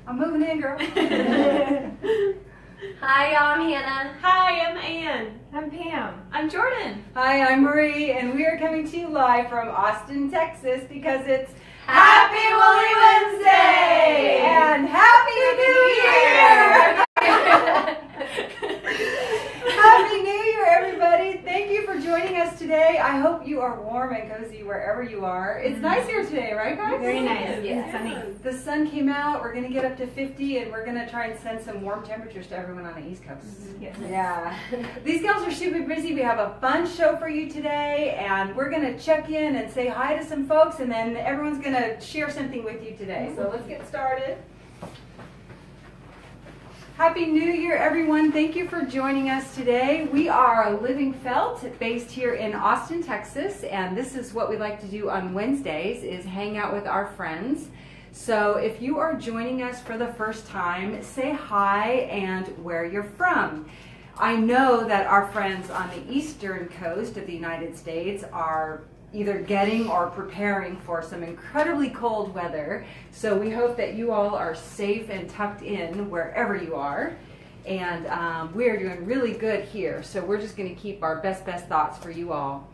I'm moving in, girl. Hi, y'all, I'm Hannah. Hi, I'm Ann. I'm Pam. I'm Jordan. Hi, I'm Marie, and we are coming to you live from Austin, Texas, because it's Happy Woolly Wednesday and Happy New Year! Happy New Year, everybody! Thank you for joining us today. I hope you are warm and cozy wherever you are. It's nice here today, right, guys? Very nice. Yeah. Sunny. The sun came out. We're going to get up to 50, and we're going to try and send some warm temperatures to everyone on the East Coast. Yes. Yeah. These gals are super busy. We have a fun show for you today, and we're going to check in and say hi to some folks, and then everyone's going to share something with you today. So let's get started. Happy New Year, everyone. Thank you for joining us today. We are Living Felt, based here in Austin, Texas, and this is what we like to do on Wednesdays, is hang out with our friends. So if you are joining us for the first time, say hi and where you're from. I know that our friends on the eastern coast of the United States are either getting or preparing for some incredibly cold weather. So we hope that you all are safe and tucked in wherever you are. And we are doing really good here. So we're just going to keep our best thoughts for you all.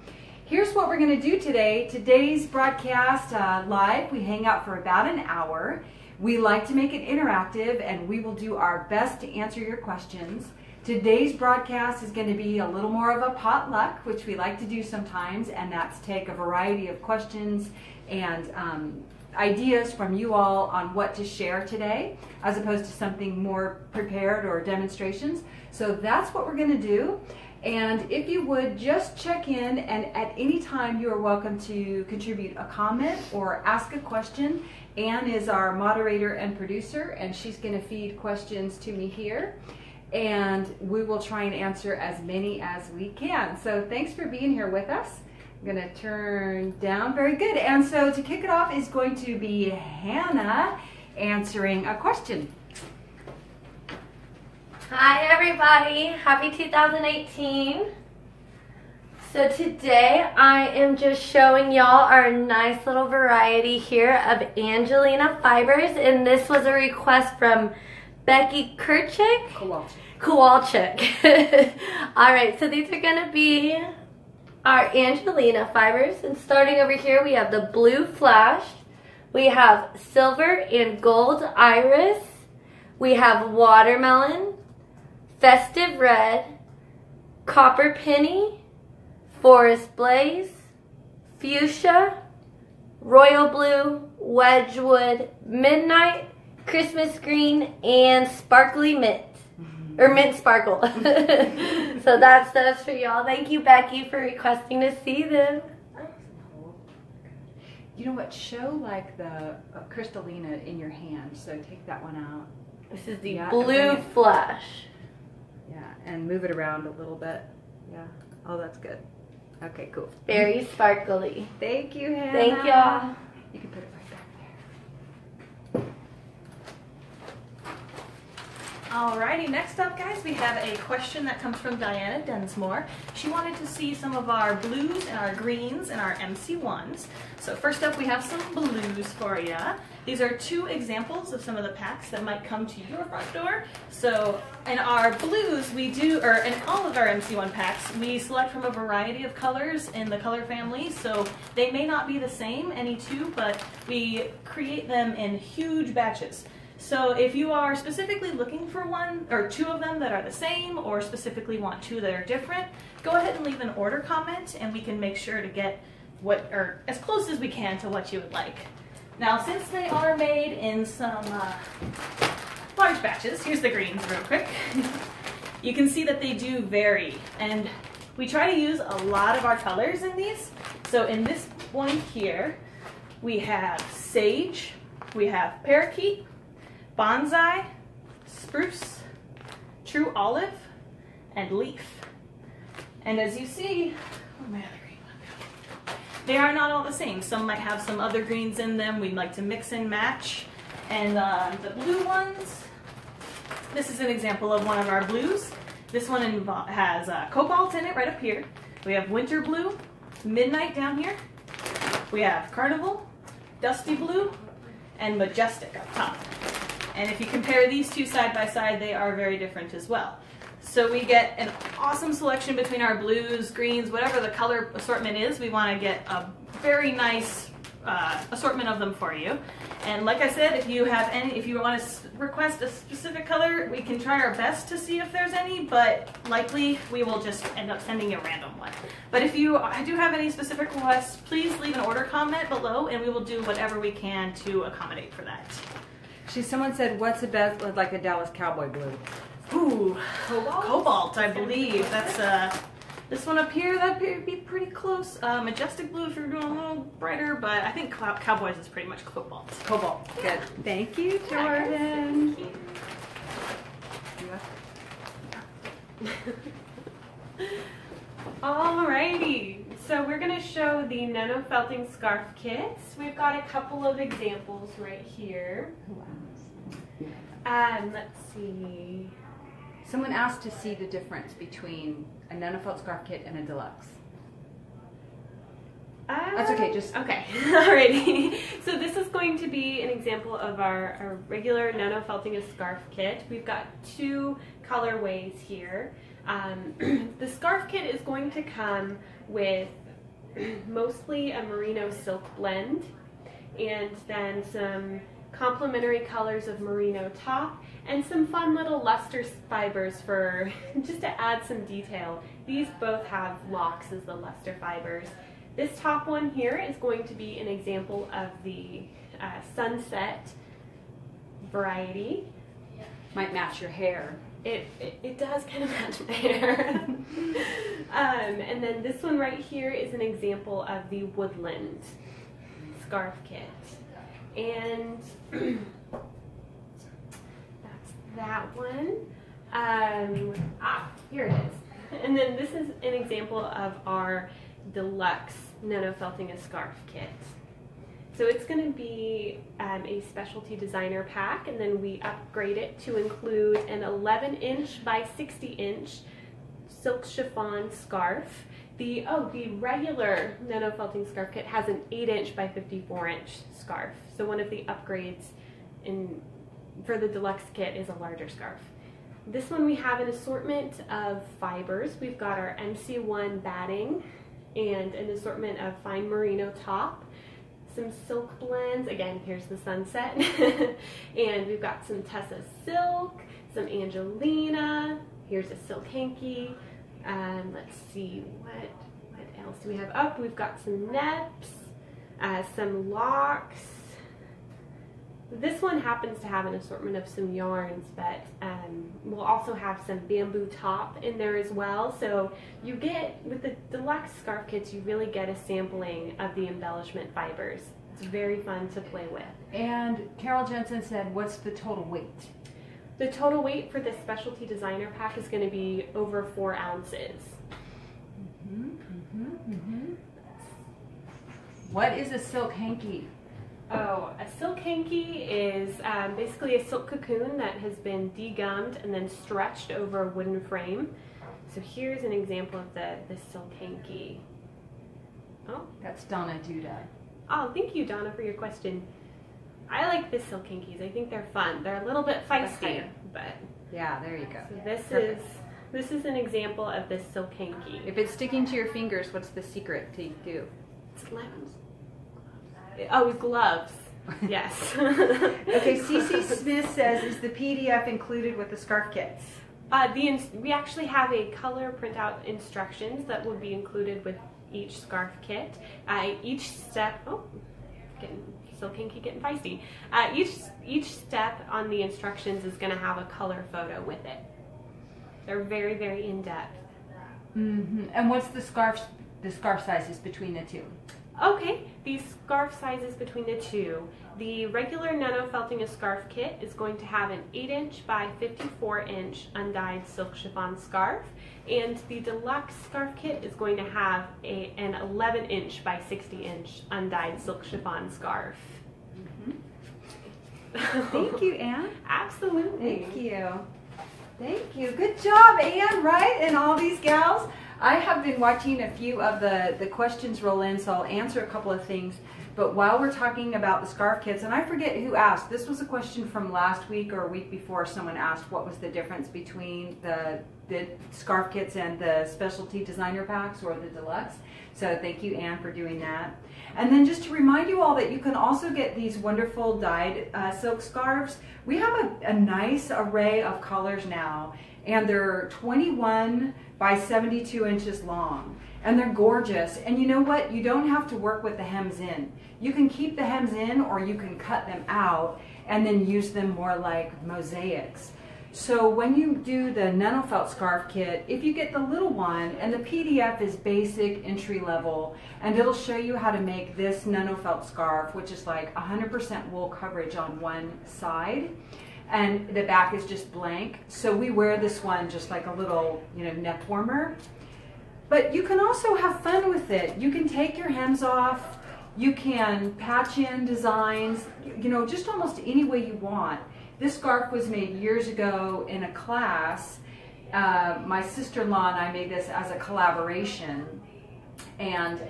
Here's what we're going to do today. Today's broadcast live, we hang out for about an hour. We like to make it interactive, and we will do our best to answer your questions. Today's broadcast is going to be a little more of a potluck, which we like to do sometimes, and that's take a variety of questions and ideas from you all on what to share today, as opposed to something more prepared or demonstrations. So that's what we're going to do. And if you would just check in, and at any time you are welcome to contribute a comment or ask a question. Ann is our moderator and producer, and she's going to feed questions to me here. And we will try and answer as many as we can. So thanks for being here with us. I'm going to turn down. Very good. And so to kick it off is going to be Hannah answering a question. Hi, everybody. Happy 2018. So today I am just showing y'all our nice little variety here of Angelina fibers. And this was a request from Becky Kurchik. Kowalczyk. All right, so these are going to be our Angelina fibers. And starting over here, we have the blue flash. We have silver and gold iris. We have watermelon, festive red, copper penny, forest blaze, fuchsia, royal blue, wedgwood, midnight, Christmas green, and sparkly mint. Or mint sparkle. So that's those for y'all. Thank you, Becky, for requesting to see them. You know what? Show like the crystallina in your hand. So take that one out. This is the blue flash. Yeah, and move it around a little bit. Yeah. Oh, that's good. Okay, cool. Very sparkly. Thank you, Hannah. Thank y'all. You can put it right back there. Alrighty, next up, guys, we have a question that comes from Diana Densmore. She wanted to see some of our blues and our greens and our MC1s. So first up, we have some blues for you. These are two examples of some of the packs that might come to your front door. So in our blues, we do, or in all of our MC1 packs, we select from a variety of colors in the color family. So they may not be the same, any two, but we create them in huge batches. So if you are specifically looking for one or two of them that are the same, or specifically want two that are different, go ahead and leave an order comment, and we can make sure to get what, or as close as we can to what you would like. Now, since they are made in some large batches, here's the greens real quick. You can see that they do vary, and we try to use a lot of our colors in these. So in this one here, we have sage, we have parakeet, bonsai, spruce, true olive, and leaf. And as you see, they are not all the same. Some might have some other greens in them. We'd like to mix and match. And the blue ones, this is an example of one of our blues. This one has cobalt in it right up here. We have winter blue, midnight down here. We have carnival, dusty blue, and majestic up top. And if you compare these two side by side, they are very different as well. So we get an awesome selection between our blues, greens, whatever the color assortment is. We want to get a very nice assortment of them for you. And like I said, if you want to request a specific color, we can try our best to see if there's any, but likely we will just end up sending you a random one. But if you do have any specific requests, please leave an order comment below and we will do whatever we can to accommodate for that. Someone said, what's the best with like a Dallas Cowboy blue? Ooh, cobalt, I believe. That's this one up here, that'd be pretty close. Majestic blue if you're doing a little brighter, but I think Cowboys is pretty much cobalt. Cobalt, good. Thank you, Jordan. Alrighty, so we're going to show the Nano Felting Scarf Kits. We've got a couple of examples right here. Let's see. Someone asked to see the difference between a Nanofelt scarf kit and a deluxe. That's okay, just... Okay, alrighty. So this is going to be an example of our regular Nano Felting a Scarf Kit. We've got two colorways here. The scarf kit is going to come with mostly a merino silk blend and then some complementary colors of merino top and some fun little luster fibers for just to add some detail. These both have locks as the luster fibers. This top one here is going to be an example of the sunset variety. Might match your hair. It does kind of match my hair. And then this one right here is an example of the woodland scarf kit. And that's that one. Here it is. And then this is an example of our deluxe Nano Felting a Scarf Kit. So it's going to be a specialty designer pack, and then we upgrade it to include an 11-inch by 60-inch silk chiffon scarf. The regular Nano Felting Scarf Kit has an 8-inch by 54-inch scarf. So one of the upgrades for the deluxe kit is a larger scarf. This one we have an assortment of fibers. We've got our MC1 batting and an assortment of fine merino top, some silk blends, again here's the sunset, and we've got some Tessa silk, some Angelina, here's a silk hanky, let's see, what else do we have? Oh, we've got some neps, some locks. This one happens to have an assortment of some yarns, but we'll also have some bamboo top in there as well. So you get, with the deluxe scarf kits, you really get a sampling of the embellishment fibers. It's very fun to play with. And Carol Jensen said, what's the total weight? The total weight for this specialty designer pack is going to be over 4 ounces. What is a silk hanky? Oh, a silk hanky is basically a silk cocoon that has been degummed and then stretched over a wooden frame. So here's an example of the silk hanky. Oh, that's Donna Duda. Oh, thank you, Donna, for your question. I like the silk hankies. I think they're fun. They're a little bit feisty, but yeah, there you go. So this is an example of this silk hanky. If it's sticking to your fingers, what's the secret to do? It's lemons. Oh, gloves. Yes. Okay, CC Smith says, is the PDF included with the scarf kits? We actually have a color printout instructions that will be included with each scarf kit. Each step, silk hanky getting feisty. Each step on the instructions is going to have a color photo with it. They're very, very in-depth. And what's the scarf sizes between the two? Okay, these scarf sizes between the two. The regular Nano Felting a Scarf Kit is going to have an 8-inch by 54-inch undyed silk chiffon scarf, and the deluxe scarf kit is going to have an 11-inch by 60-inch undyed silk chiffon scarf. Thank you, Anne. Absolutely. Thank you. Thank you. Good job, Anne, right? And all these gals. I have been watching a few of the questions roll in, so I'll answer a couple of things. But while we're talking about the scarf kits, and I forget who asked, this was a question from last week or a week before, someone asked what was the difference between the scarf kits and the specialty designer packs or the deluxe. So thank you, Anne, for doing that. And then just to remind you all that you can also get these wonderful dyed silk scarves. We have a nice array of colors now, and they're 21 by 72 inches long. And they're gorgeous. And you know what? You don't have to work with the hems in. You can keep the hems in, or you can cut them out and then use them more like mosaics. So when you do the NanoFelt scarf kit, if you get the little one, and the PDF is basic entry level, and it'll show you how to make this NanoFelt scarf, which is like 100% wool coverage on one side, and the back is just blank. So we wear this one just like a little, neck warmer. But you can also have fun with it. You can take your hems off, you can patch in designs, just almost any way you want. This scarf was made years ago in a class. My sister-in-law and I made this as a collaboration. And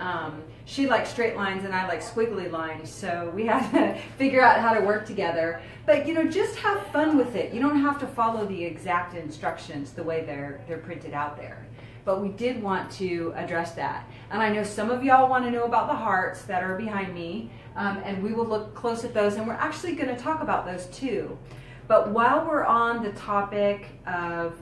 she liked straight lines and I like squiggly lines, so we had to figure out how to work together. But just have fun with it. You don't have to follow the exact instructions the way they're printed out there. But we did want to address that. And I know some of y'all want to know about the hearts that are behind me, and we will look close at those, and we're actually going to talk about those too. But while we're on the topic of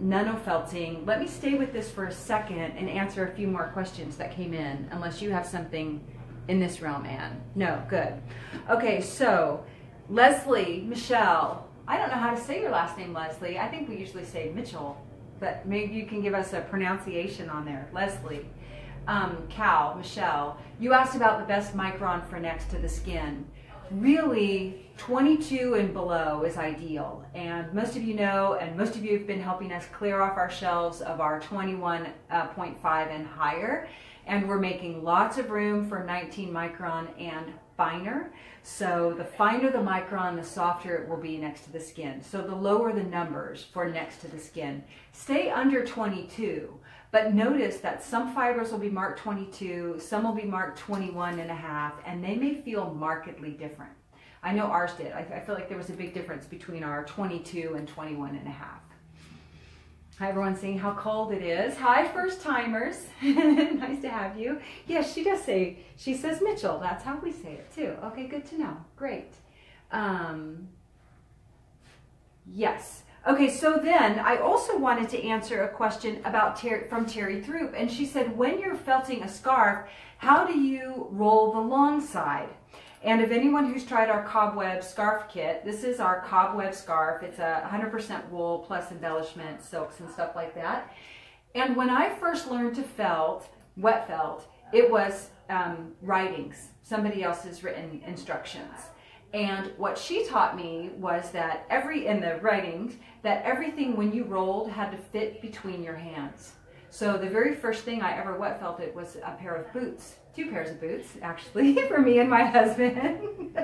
nanofelting, let me stay with this for a second and answer a few more questions that came in, unless you have something in this realm, Anne. No, good. Okay, so Leslie, Michelle, I don't know how to say your last name, Leslie. I think we usually say Mitchell, but maybe you can give us a pronunciation on there. Leslie, Cal, Michelle, you asked about the best micron for next to the skin. Really, 22 and below is ideal, and most of you know, and most of you have been helping us clear off our shelves of our 21.5 and higher, and we're making lots of room for 19 micron and finer. So the finer the micron, the softer it will be next to the skin. So the lower the numbers for next to the skin. Stay under 22. But notice that some fibers will be marked 22, some will be marked 21.5, and they may feel markedly different. I know ours did. I feel like there was a big difference between our 22 and 21.5. Hi, everyone saying how cold it is. Hi, first timers. Nice to have you. Yes, she does say, she says Mitchell. That's how we say it too. Okay, good to know. Great. Yes. Okay, so then I also wanted to answer a question about from Terry Throop, and she said, when you're felting a scarf, how do you roll the long side? And if anyone who's tried our cobweb scarf kit, this is our cobweb scarf. It's a 100% wool plus embellishment, silks and stuff like that. And when I first learned to felt, wet felt, it was writings, somebody else's written instructions. And what she taught me was that in the writings, that everything when you rolled had to fit between your hands. So the very first thing I ever wet felted was a pair of boots, 2 pairs of boots actually, for me and my husband.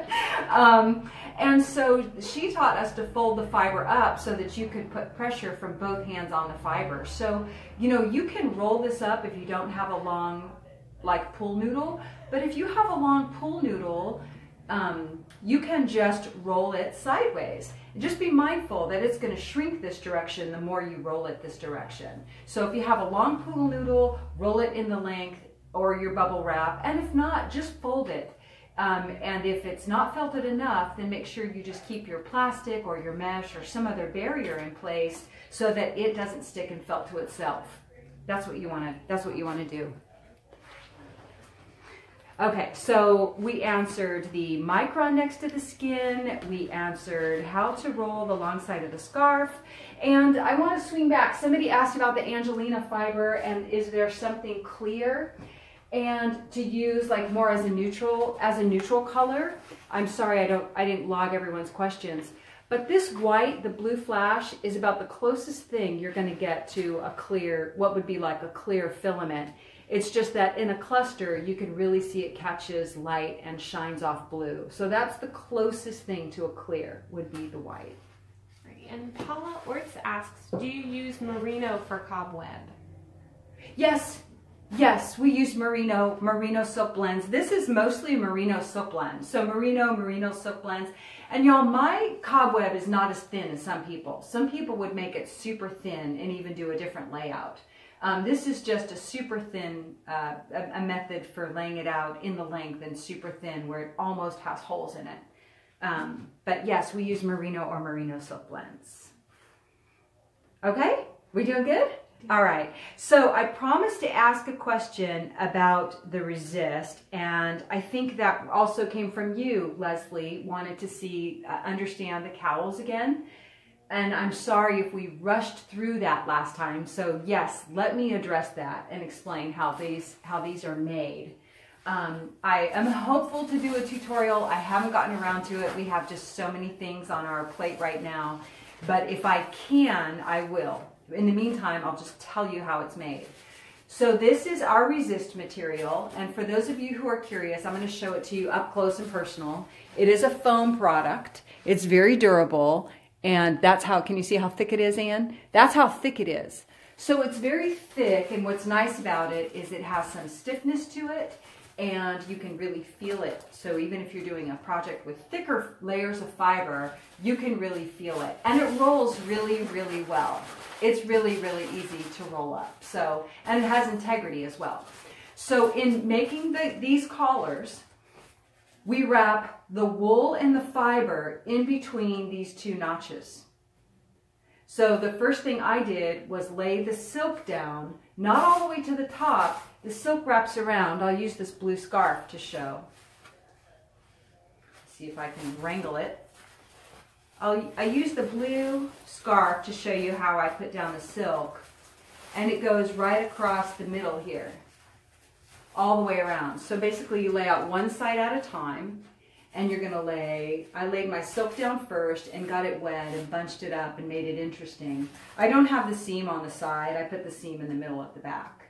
And so she taught us to fold the fiber up so that you could put pressure from both hands on the fiber. So, you can roll this up if you don't have a long, pool noodle, but if you have a long pool noodle, you can just roll it sideways. Just be mindful that it's going to shrink this direction the more you roll it this direction. So if you have a long pool noodle, roll it in the length or your bubble wrap, and if not, just fold it. And if it's not felted enough, then make sure you just keep your plastic or your mesh or some other barrier in place so that it doesn't stick and felt to itself. That's what you want to do. Okay, so we answered the micron next to the skin, we answered how to roll the long side of the scarf, and I want to swing back. Somebody asked about the Angelina fiber and is there something clear and to use more as a neutral color. I'm sorry I didn't log everyone's questions, but this white, the blue flash, is about the closest thing you're going to get to a clear, what would be like a clear filament. It's just that in a cluster, you can really see it catches light and shines off blue. So that's the closest thing to a clear would be the white. Right. And Paula Orts asks, do you use merino for cobweb? Yes, Yes, we use merino silk blends. This is mostly merino silk blend. So merino silk blends. And y'all, my cobweb is not as thin as some people. Some people would make it super thin and even do a different layout. This is just a super thin, a method for laying it out in the length and super thin where it almost has holes in it. But yes, we use merino or merino silk blends. Okay, we doing good? All right, so I promised to ask a question about the resist, and I think that also came from you, Leslie, wanted to understand the cowls again. And I'm sorry if we rushed through that last time. So yes, let me address that and explain how these are made. I am hopeful to do a tutorial. I haven't gotten around to it. We have just so many things on our plate right now. But if I can, I will. In the meantime, I'll just tell you how it's made. So this is our resist material. And for those of you who are curious, I'm going to show it to you up close and personal. It is a foam product. It's very durable. And that's how, can you see how thick it is, Anne? That's how thick it is. So it's very thick, and what's nice about it is it has some stiffness to it, and you can really feel it. So even if you're doing a project with thicker layers of fiber, you can really feel it. And it rolls really, really well. It's really, really easy to roll up. So, and it has integrity as well. So in making these collars, we wrap the wool and the fiber in between these two notches. So the first thing I did was lay the silk down, not all the way to the top. The silk wraps around. I'll use this blue scarf to show. See if I can wrangle it. I use the blue scarf to show you how I put down the silk. And it goes right across the middle here, all the way around. So basically you lay out one side at a time, and you're gonna I laid my silk down first and got it wet and bunched it up and made it interesting. I don't have the seam on the side. I put the seam in the middle at the back,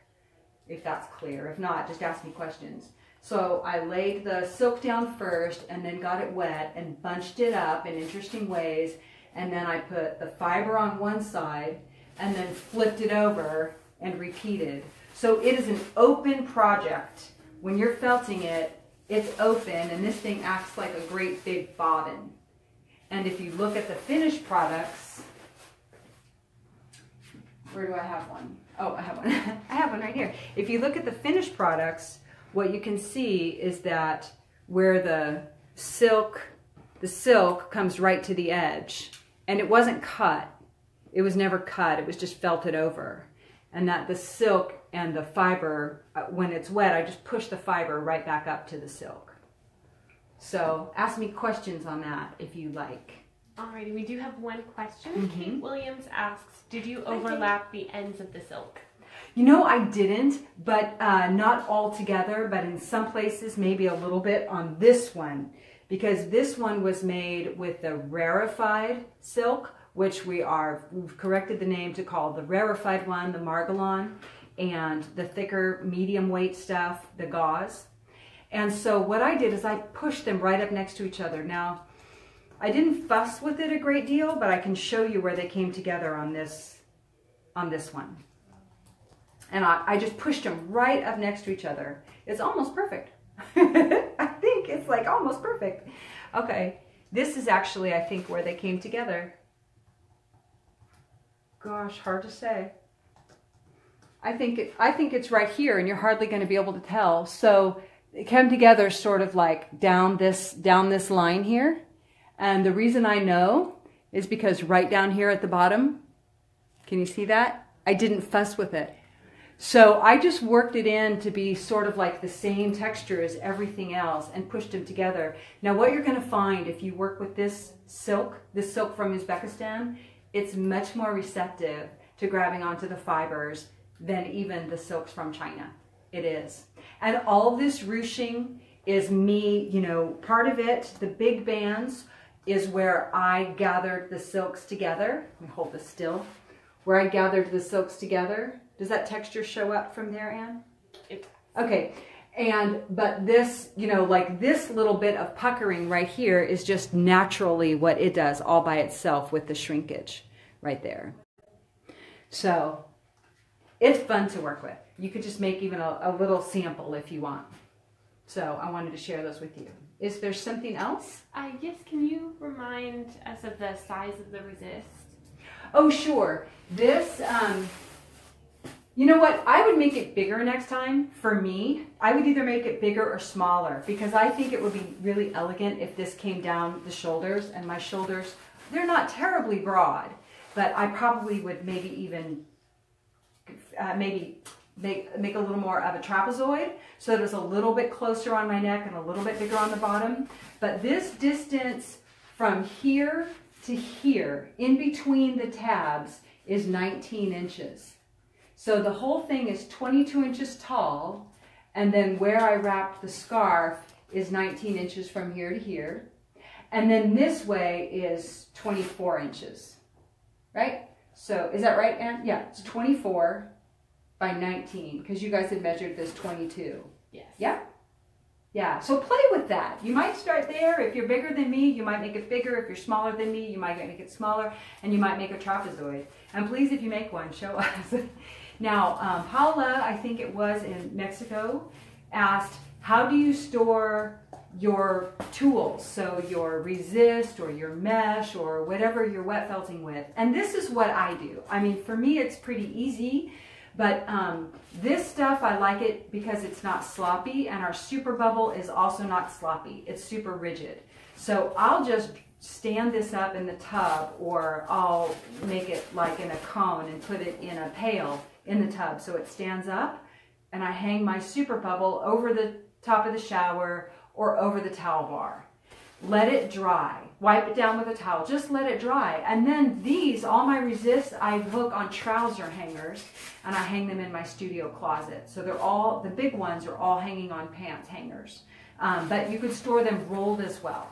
if that's clear. If not, just ask me questions. So I laid the silk down first and then got it wet and bunched it up in interesting ways. And then I put the fiber on one side and then flipped it over and repeated. So it is an open project. When you're felting it, it's open, and this thing acts like a great big bobbin. And if you look at the finished products, where do I have one? Oh, I have one. I have one right here. If you look at the finished products, what you can see is that where the silk comes right to the edge, and it wasn't cut. It was never cut. It was just felted over. And that the silk and the fiber, when it's wet, I just push the fiber right back up to the silk. So ask me questions on that if you like. Alrighty, we do have one question. Kate Williams asks, did you overlap the ends of the silk? You know, I didn't, but not all together, but in some places, maybe a little bit on this one, because this one was made with the rarefied silk, which we've corrected the name to call the rarefied one, the Margalon, and the thicker medium weight stuff, the gauze. And so what I did is I pushed them right up next to each other. Now, I didn't fuss with it a great deal, but I can show you where they came together on this one. And I just pushed them right up next to each other. It's almost perfect. I think it's like almost perfect. Okay, this is actually, I think, where they came together. Gosh, hard to say. I think it's right here, and you're hardly going to be able to tell. So they came together sort of like down this line here. And the reason I know is because right down here at the bottom, can you see that? I didn't fuss with it. So I just worked it in to be sort of like the same texture as everything else and pushed them together. Now what you're going to find if you work with this silk from Uzbekistan, it's much more receptive to grabbing onto the fibers than even the silks from China. It is. And all this ruching is me, you know, part of it, the big bands, is where I gathered the silks together. Let me hold this still. Where I gathered the silks together. Does that texture show up from there, Anne? Okay. But this, you know, like this little bit of puckering right here is just naturally what it does all by itself with the shrinkage right there. So it's fun to work with. You could just make even a little sample if you want. So I wanted to share those with you. Is there something else? Yes, can you remind us of the size of the resist? Oh, sure. This, you know what? I would make it bigger next time for me. I would either make it bigger or smaller because I think it would be really elegant if this came down the shoulders, and my shoulders, they're not terribly broad, but I probably would maybe even make a little more of a trapezoid so that it's a little bit closer on my neck and a little bit bigger on the bottom. But this distance from here to here, in between the tabs, is 19 inches. So the whole thing is 22 inches tall, and then where I wrapped the scarf is 19 inches from here to here. And then this way is 24 inches, right? So is that right, Ann? Yeah, it's 24 by 19, because you guys had measured this 22. Yes. Yeah? Yeah, so play with that. You might start there. If you're bigger than me, you might make it bigger. If you're smaller than me, you might make it smaller, and you might make a trapezoid. And please, if you make one, show us. Now, Paula, I think it was in Mexico, asked, how do you store your tools? So your resist or your mesh or whatever you're wet felting with. And this is what I do. I mean, for me, it's pretty easy. But this stuff, I like it because it's not sloppy, and our Super Bubble is also not sloppy. It's super rigid. So I'll just stand this up in the tub, or I'll make it like in a cone and put it in a pail in the tub so it stands up, and I hang my Super Bubble over the top of the shower or over the towel bar. Let it dry. Wipe it down with a towel. Just let it dry. And then these, all my resists, I hook on trouser hangers, and I hang them in my studio closet. So they're all, the big ones are all hanging on pants hangers. But you could store them rolled as well.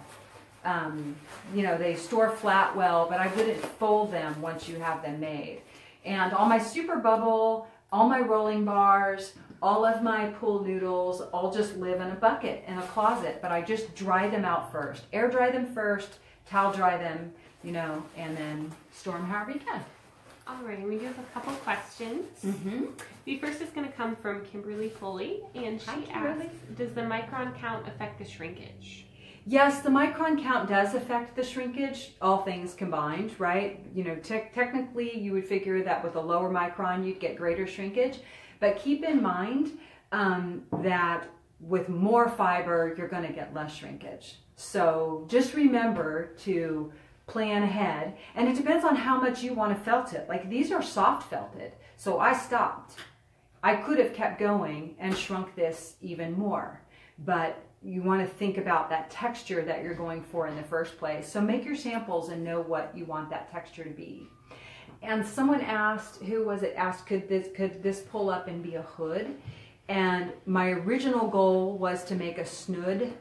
You know, they store flat well, but I wouldn't fold them once you have them made. And all my Super Bubble, all my rolling bars, all of my pool noodles all just live in a bucket in a closet, but I just dry them out first. Air dry them first, towel dry them, you know, and then store them however you can. All right, we do have a couple questions. The first is going to come from Kimberly Foley, and she asks, does the micron count affect the shrinkage? Yes, the micron count does affect the shrinkage, all things combined, right? You know, technically you would figure that with a lower micron you'd get greater shrinkage, but keep in mind that with more fiber you're going to get less shrinkage. So just remember to plan ahead, and it depends on how much you want to felt it. Like these are soft felted, so I stopped. I could have kept going and shrunk this even more, but you want to think about that texture that you're going for in the first place. So make your samples and know what you want that texture to be. And someone asked, who was it, asked, could this pull up and be a hood? And my original goal was to make a snood.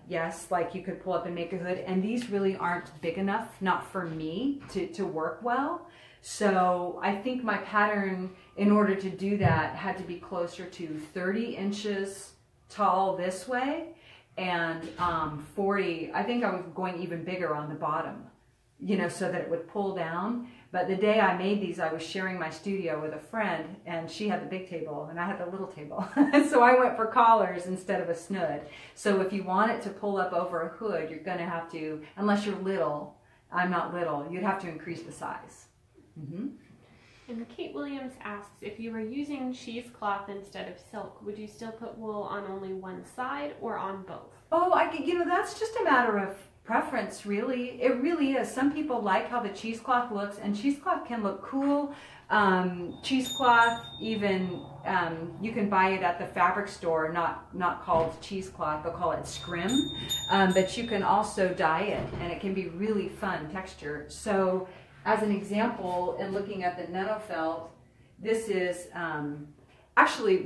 Yes, like you could pull up and make a hood. And these really aren't big enough, not for me, to work well. So I think my pattern, in order to do that, had to be closer to 30 inches tall this way, and 40, I think I was going even bigger on the bottom, you know, so that it would pull down. But the day I made these, I was sharing my studio with a friend, and she had the big table and I had the little table. So I went for collars instead of a snood. So if you want it to pull up over a hood, you're going to have to, unless you're little, I'm not little, you'd have to increase the size. And Kate Williams asks, if you were using cheesecloth instead of silk, would you still put wool on only one side or on both? Oh, you know, that's just a matter of preference, really. It really is. Some people like how the cheesecloth looks, and cheesecloth can look cool. Cheesecloth, even you can buy it at the fabric store, not called cheesecloth, they'll call it scrim. But you can also dye it, and it can be really fun texture. So as an example, in looking at the Netto felt, this is actually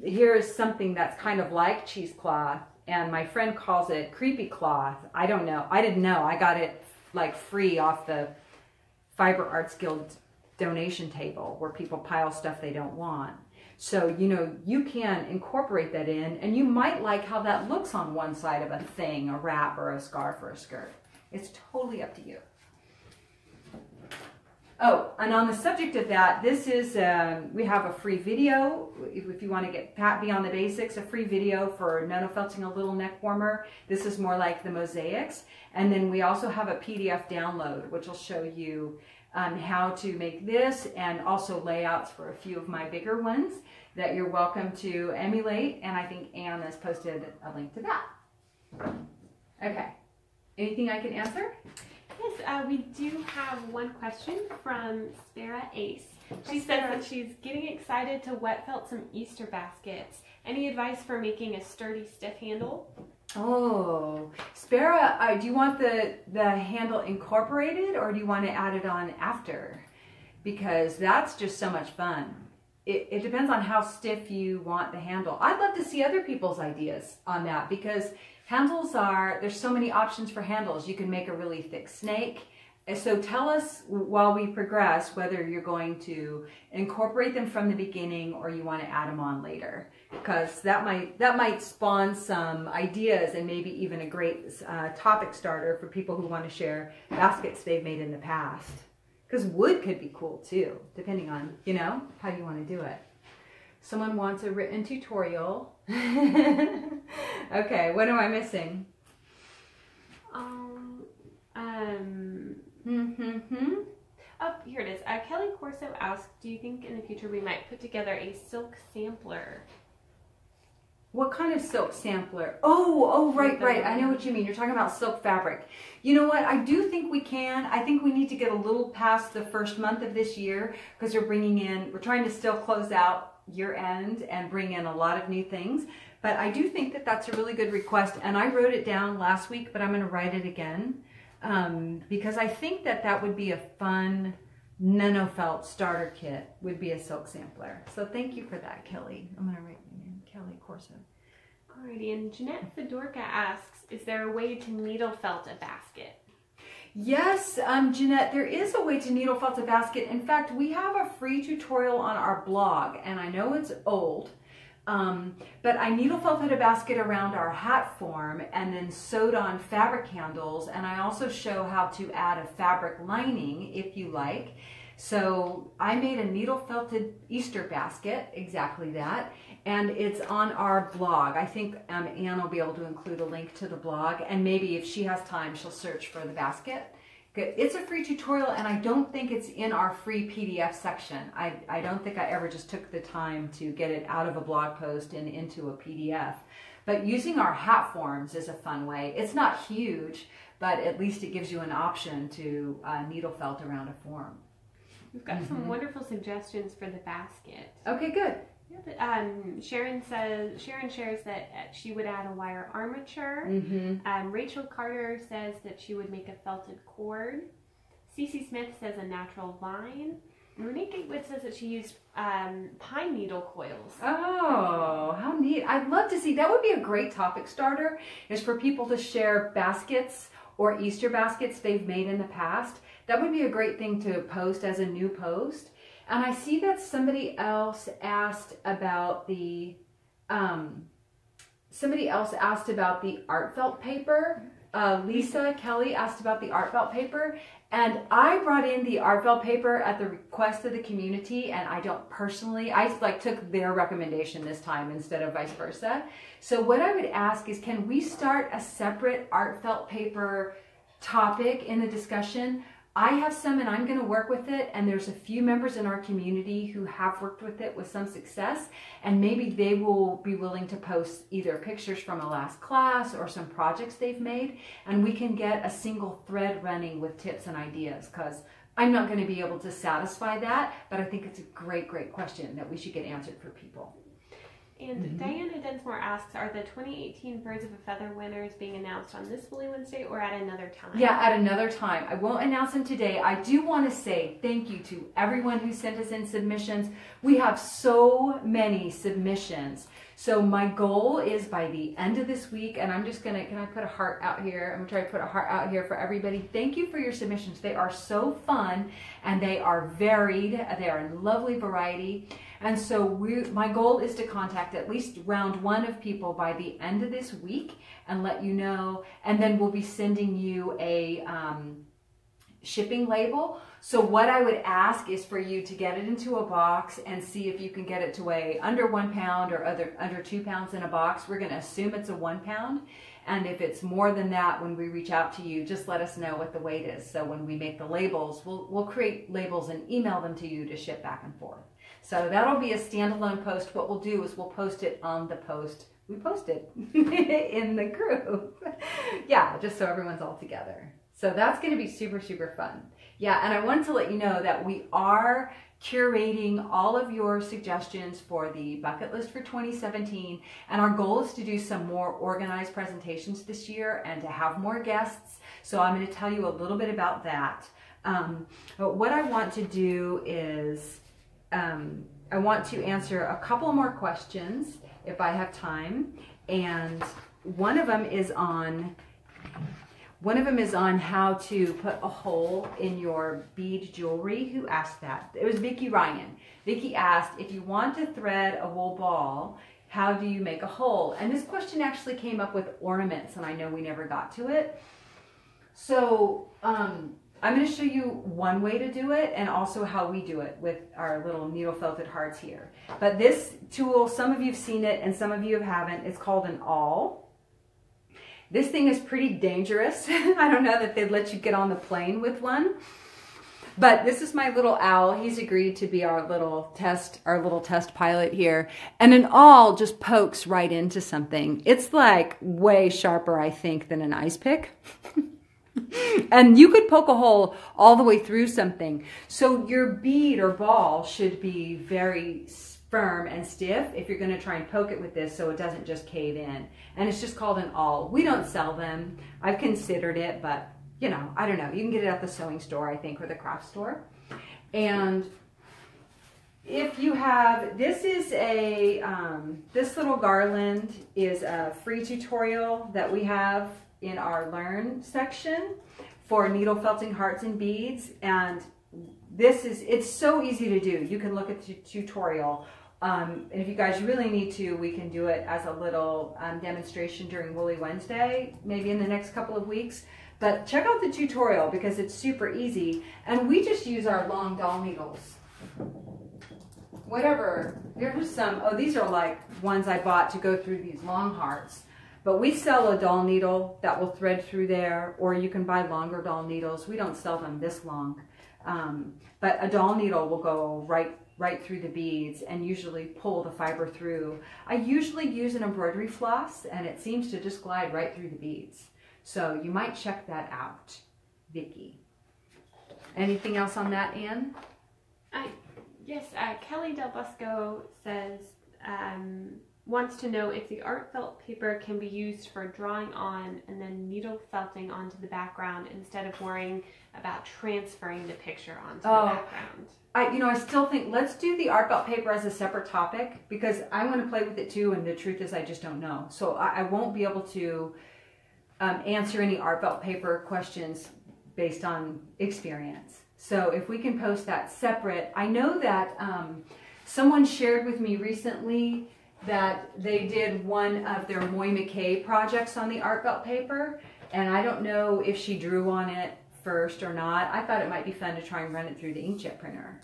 here is something that's kind of like cheesecloth, and my friend calls it creepy cloth. I don't know. I didn't know. I got it like free off the Fiber Arts Guild donation table where people pile stuff they don't want. So, you know, you can incorporate that in, and you might like how that looks on one side of a thing, a wrap or a scarf or a skirt. It's totally up to you. Oh, and on the subject of that, this is, we have a free video. If you want to get Pat Beyond the Basics, a free video for nanofelting a little neck warmer. This is more like the mosaics. And then we also have a PDF download, which will show you how to make this and also layouts for a few of my bigger ones that you're welcome to emulate. And I think Anne has posted a link to that. Okay. Anything I can answer? Yes, we do have one question from Spara Ace. She says that she's getting excited to wet felt some Easter baskets. Any advice for making a sturdy, stiff handle? Oh, Spara, do you want the handle incorporated or do you want to add it on after? Because that's just so much fun. It depends on how stiff you want the handle. I'd love to see other people's ideas on that because handles there's so many options for handles. You can make a really thick snake. So tell us while we progress whether you're going to incorporate them from the beginning or you want to add them on later, because that might spawn some ideas and maybe even a great topic starter for people who want to share baskets they've made in the past. Because wood could be cool too, depending on, how you want to do it. Someone wants a written tutorial. Okay, what am I missing? Oh, here it is. Kelly Corso asked, do you think in the future we might put together a silk sampler? What kind of silk sampler? Oh, right. I know what you mean. You're talking about silk fabric. You know what? I do think we can. I think we need to get a little past the first month of this year because we're trying to still close out year end and bring in a lot of new things. But I do think that that's a really good request. And I wrote it down last week, but I'm going to write it again because I think that would be a fun nanofelt starter kit would be a silk sampler. So thank you for that, Kelly. I'm going to write your name, Kelly Corso. Alrighty, and Jeanette Fedorka asks, is there a way to needle felt a basket? Yes, Jeanette, there is a way to needle felt a basket. In fact, we have a free tutorial on our blog, and I know it's old, but I needle felted a basket around our hat form and then sewed on fabric handles, and I also show how to add a fabric lining if you like. So I made a needle felted Easter basket, exactly that, and it's on our blog. I think Anne will be able to include a link to the blog, and maybe if she has time, she'll search for the basket. It's a free tutorial, and I don't think it's in our free PDF section. I don't think I ever just took the time to get it out of a blog post and into a PDF. But using our hat forms is a fun way. It's not huge, but at least it gives you an option to needle felt around a form. We've got some wonderful suggestions for the basket. Okay, good. Sharon shares that she would add a wire armature. Rachel Carter says that she would make a felted cord. Cece Smith says a natural vine. Renee Gatewood says that she used pine needle coils. Oh, how neat. I'd love to see. That would be a great topic starter, is for people to share baskets or Easter baskets they've made in the past. That would be a great thing to post as a new post. And I see that somebody else asked about the art felt paper. Lisa Kelly asked about the art felt paper, and I brought in the art felt paper at the request of the community, and I took their recommendation this time instead of vice versa. So what I would ask is, can we start a separate art felt paper topic in the discussion? I have some and I'm going to work with it, and there's a few members in our community who have worked with it with some success, and maybe they will be willing to post either pictures from a last class or some projects they've made, and we can get a single thread running with tips and ideas, because I'm not going to be able to satisfy that, but I think it's a great question that we should get answered for people. And Diana Densmore asks, are the 2018 Birds of a Feather winners being announced on this Woolly Wednesday or at another time? Yeah, at another time. I won't announce them today. I do want to say thank you to everyone who sent us in submissions. We have so many submissions. So my goal is by the end of this week, and I'm just going to, can I put a heart out here? I'm going to try to put a heart out here for everybody. Thank you for your submissions. They are so fun, and they are varied. They are in lovely variety. And so my goal is to contact at least round one of people by the end of this week and let you know. And then we'll be sending you shipping label. So what I would ask is for you to get it into a box and see if you can get it to weigh under 1 pound or under 2 pounds in a box. We're going to assume it's a 1 pound. And if it's more than that, when we reach out to you, just let us know what the weight is. So when we make the labels, we'll create labels and email them to you to ship back and forth. So that'll be a standalone post. What we'll do is we'll post it on the post we posted in the group. Yeah, just so everyone's all together. So that's going to be super, super fun. Yeah, and I wanted to let you know that we are curating all of your suggestions for the bucket list for 2017, and our goal is to do some more organized presentations this year and to have more guests. So I'm going to tell you a little bit about that. But what I want to do is I want to answer a couple more questions if I have time, and one of them is on how to put a hole in your bead jewelry. Who asked that? It was Vicki Ryan. Vicki asked, if you want to thread a wool ball, how do you make a hole? And this question actually came up with ornaments, and I know we never got to it. So I'm going to show you one way to do it and also how we do it with our little needle felted hearts here. But this tool, some of you have seen it and some of you haven't. It's called an awl. This thing is pretty dangerous. I don't know that they'd let you get on the plane with one. But this is my little owl. He's agreed to be our little test pilot here. And an awl just pokes right into something. It's like way sharper, I think, than an ice pick. And you could poke a hole all the way through something. So your bead or ball should be very firm and stiff if you're going to try and poke it with this so it doesn't just cave in. And it's just called an awl. We don't sell them. I've considered it, but you know, I don't know. You can get it at the sewing store, I think, or the craft store. And if you have, this is a, this little garland is a free tutorial that we have in our Learn section for needle felting hearts and beads. And this is, it's so easy to do. You can look at the tutorial. And if you guys really need to, we can do it as a little demonstration during Woolly Wednesday, maybe in the next couple of weeks. But check out the tutorial because it's super easy. And we just use our long doll needles. Whatever, there's some, oh, these are like ones I bought to go through these long hearts. But we sell a doll needle that will thread through there, or you can buy longer doll needles. We don't sell them this long. But a doll needle will go right through the beads and usually pull the fiber through. I usually use an embroidery floss and it seems to just glide right through the beads. So you might check that out, Vicki. Anything else on that, Anne? Yes, Kelly Del Busco says, wants to know if the art felt paper can be used for drawing on and then needle felting onto the background instead of worrying about transferring the picture onto the background. I still think let's do the art felt paper as a separate topic because I want to play with it too, and the truth is I just don't know. So I won't be able to answer any art felt paper questions based on experience. So if we can post that separate. I know that someone shared with me recently that they did one of their Moy McKay projects on the art felt paper, and I don't know if she drew on it first or not. I thought it might be fun to try and run it through the inkjet printer.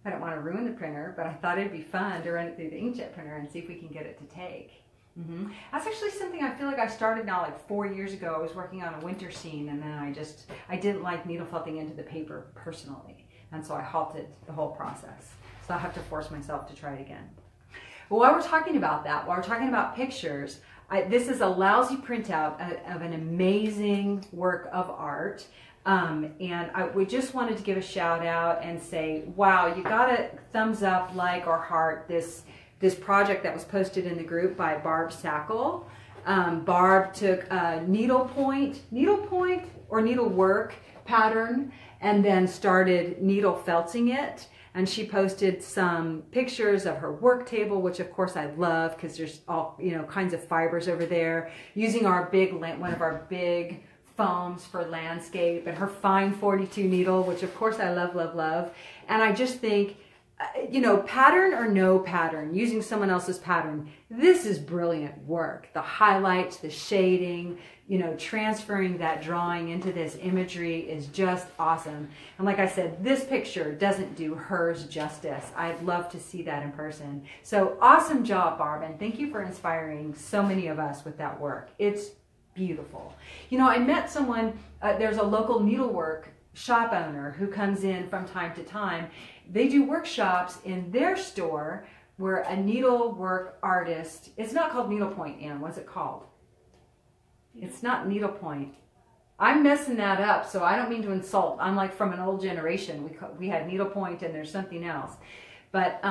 I don't want to ruin the printer, but I thought it'd be fun to run it through the inkjet printer and see if we can get it to take. That's actually something I feel like I started now like 4 years ago. I was working on a winter scene, and then I didn't like needle felting into the paper personally, and so I halted the whole process. So I'll have to force myself to try it again. But while we're talking about that, while we're talking about pictures, this is a lousy printout of an amazing work of art. And we just wanted to give a shout out and say, wow, you got a thumbs up, like, or heart this project that was posted in the group by Barb Sackle. Barb took a needlepoint or needlework pattern and then started needle felting it. And she posted some pictures of her work table, which of course I love because there's all kinds of fibers over there. Using our one of our big foams for landscape, and her fine 42 needle, which of course I love, love, love. And I just think you know, pattern or no pattern, using someone else's pattern, this is brilliant work. The highlights, the shading, you know, transferring that drawing into this imagery is just awesome. And like I said, this picture doesn't do hers justice. I'd love to see that in person. So awesome job, Barb, and thank you for inspiring so many of us with that work. It's beautiful. You know, I met someone, there's a local needlework shop owner who comes in from time to time. They do workshops in their store where a needlework artist, it's not called needlepoint, Anne, what's it called? It's not needlepoint. I'm messing that up, so I don't mean to insult. I'm like from an old generation. We had needlepoint and there's something else. But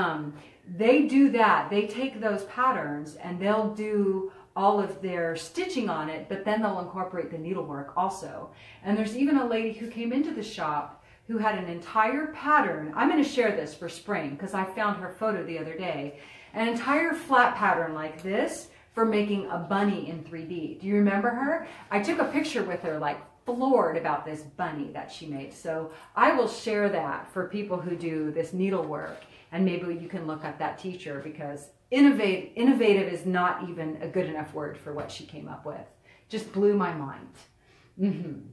they do that. They take those patterns and they'll do all of their stitching on it, but then they'll incorporate the needlework also. And there's even a lady who came into the shop who had an entire pattern. I'm going to share this for spring because I found her photo the other day. An entire flat pattern like this for making a bunny in 3D. Do you remember her? I took a picture with her, like floored about this bunny that she made. So I will share that for people who do this needlework, and maybe you can look up that teacher because innovative is not even a good enough word for what she came up with. Just blew my mind.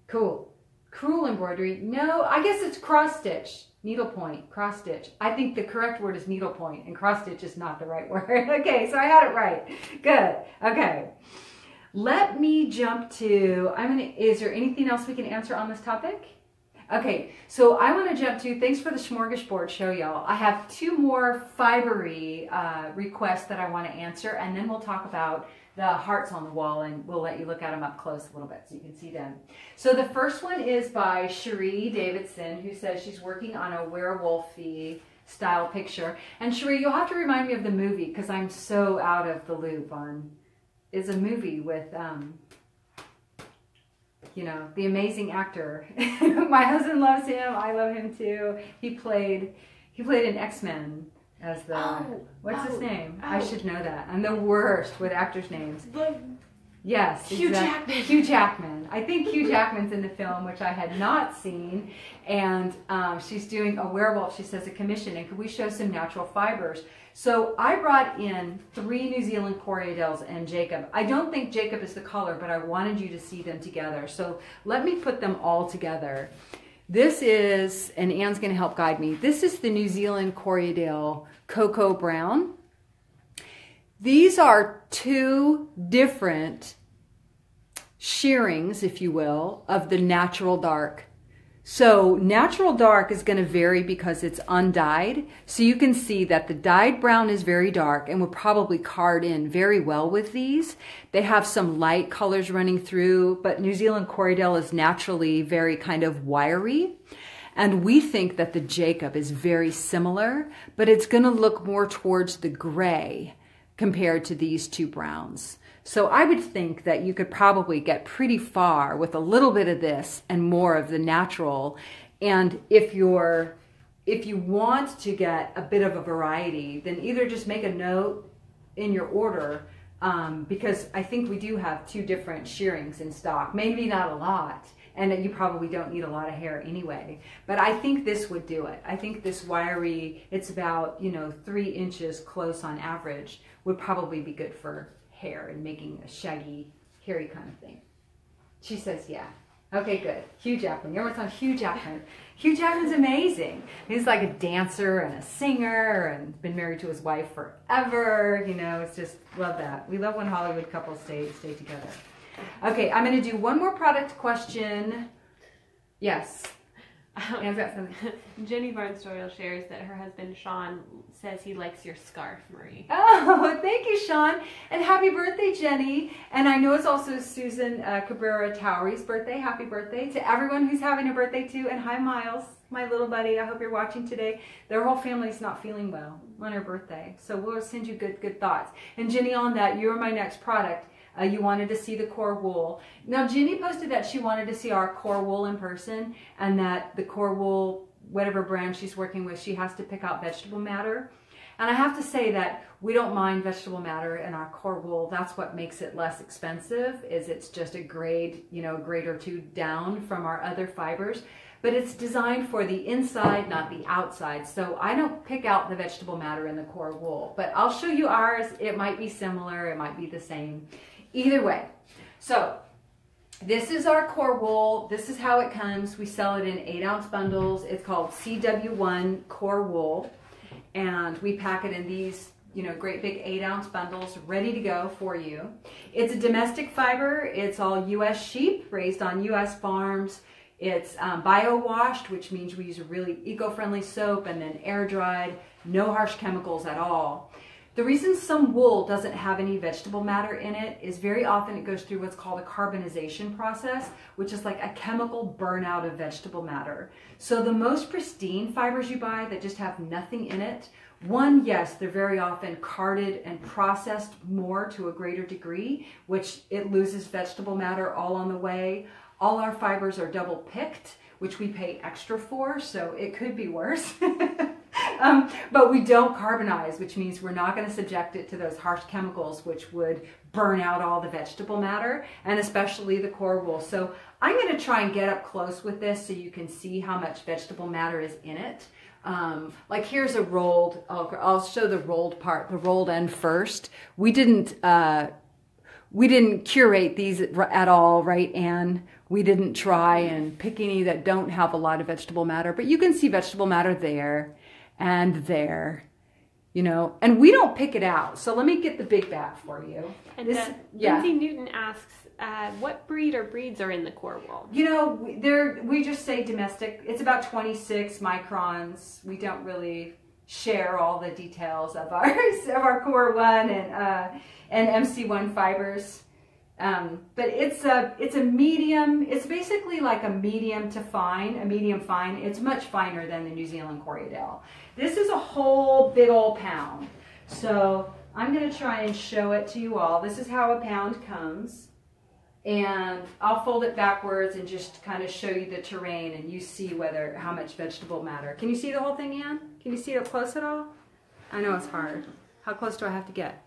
Cool. Crewel embroidery. No, I guess it's cross stitch. Needlepoint, cross stitch. I think the correct word is needlepoint and cross stitch is not the right word. Okay, so I had it right. Good. Okay. Let me jump to, is there anything else we can answer on this topic? Okay, so I want to jump to, thanks for the smorgasbord show, y'all. I have 2 more fibery requests that I want to answer, and then we'll talk about the hearts on the wall, and we'll let you look at them up close a little bit so you can see them. So the first one is by Cherie Davidson, who says she's working on a werewolfy style picture. And Cherie, you'll have to remind me of the movie because I'm so out of the loop on, it's a movie with, you know, the amazing actor. My husband loves him. I love him too. He played in X-Men as the, what's his name? I should know that. I'm the worst with actors' names. Yes, Hugh Jackman. Hugh Jackman. I think Hugh Jackman's in the film, which I had not seen. And she's doing a werewolf. She says a commission. And could we show some natural fibers? So I brought in 3 New Zealand Corriedales and Jacob. I don't think Jacob is the color, but I wanted you to see them together. So let me put them all together. This is, and Anne's going to help guide me, this is the New Zealand Corriedale Cocoa Brown. These are 2 different shearings, if you will, of the natural dark. So natural dark is going to vary because it's undyed. So you can see that the dyed brown is very dark and will probably card in very well with these. They have some light colors running through, but New Zealand Corriedale is naturally very kind of wiry. And we think that the Jacob is very similar, but it's going to look more towards the gray compared to these 2 browns. So I would think that you could probably get pretty far with a little bit of this and more of the natural. And if you want to get a bit of a variety, then either just make a note in your order, because I think we do have 2 different shearings in stock. Maybe not a lot, and you probably don't need a lot of hair anyway. But I think this would do it. I think this wiry, it's about, 3 inches close on average, would probably be good for hair and making a shaggy, hairy kind of thing. She says, yeah. Okay, good. Hugh Jackman. Everyone's on Hugh Jackman. Hugh Jackman's amazing. He's like a dancer and a singer and been married to his wife forever. It's just, love that. We love when Hollywood couples stay together. Okay, I'm going to do one more product question. Yes. Anne's got something. Jenny Barnes-Doyle shares that her husband Sean says he likes your scarf, Marie. Oh, thank you, Sean. And happy birthday, Jenny. And I know it's also Susan Cabrera Towery's birthday. Happy birthday to everyone who's having a birthday too. And hi, Miles, my little buddy. I hope you're watching today. Their whole family's not feeling well on her birthday. So we'll send you good thoughts. And Jenny, on that, you're my next product. You wanted to see the core wool. Now, Jenny posted that she wanted to see our core wool in person, and that the core wool, whatever brand she's working with, she has to pick out vegetable matter. And I have to say that we don't mind vegetable matter in our core wool. That's what makes it less expensive, is it's just a grade, you know, a grade or two down from our other fibers. But it's designed for the inside, not the outside. So I don't pick out the vegetable matter in the core wool, but I'll show you ours. It might be similar, it might be the same. Either way. So this is our core wool. This is how it comes. We sell it in 8-ounce bundles. It's called CW1 core wool. And we pack it in these, you know, great big 8-ounce bundles ready to go for you. It's a domestic fiber. It's all U.S. sheep raised on U.S. farms. It's bio-washed, which means we use a really eco-friendly soap, and then air-dried, no harsh chemicals at all. The reason some wool doesn't have any vegetable matter in it is very often it goes through what's called a carbonization process, which is like a chemical burnout of vegetable matter. So the most pristine fibers you buy that just have nothing in it, one, yes, they're very often carded and processed more to a greater degree, which it loses vegetable matter all on the way. All our fibers are double picked, which we pay extra for, so it could be worse. But we don't carbonize, which means we're not going to subject it to those harsh chemicals which would burn out all the vegetable matter, and especially the core wool. So I'm going to try and get up close with this so you can see how much vegetable matter is in it. Like here's a rolled, I'll show the rolled part, the rolled end first. We didn't curate these at all, right, Anne? We didn't try and pick any that don't have a lot of vegetable matter, but you can see vegetable matter there and there, you know, and we don't pick it out. So let me get the big bag for you. And Lindsay Newton asks, what breed or breeds are in the core wool? You know, we just say domestic. It's about 26 microns. We don't really share all the details of our core one and MC1 fibers. But it's a medium. It's basically like a medium to fine, a medium fine. It's much finer than the New Zealand Corriedale. This is a whole big old pound. So I'm going to try and show it to you all. This is how a pound comes. And I'll fold it backwards and just kind of show you the terrain, and you see how much vegetable matter. Can you see the whole thing, Anne? Can you see it up close at all? I know it's hard. How close do I have to get?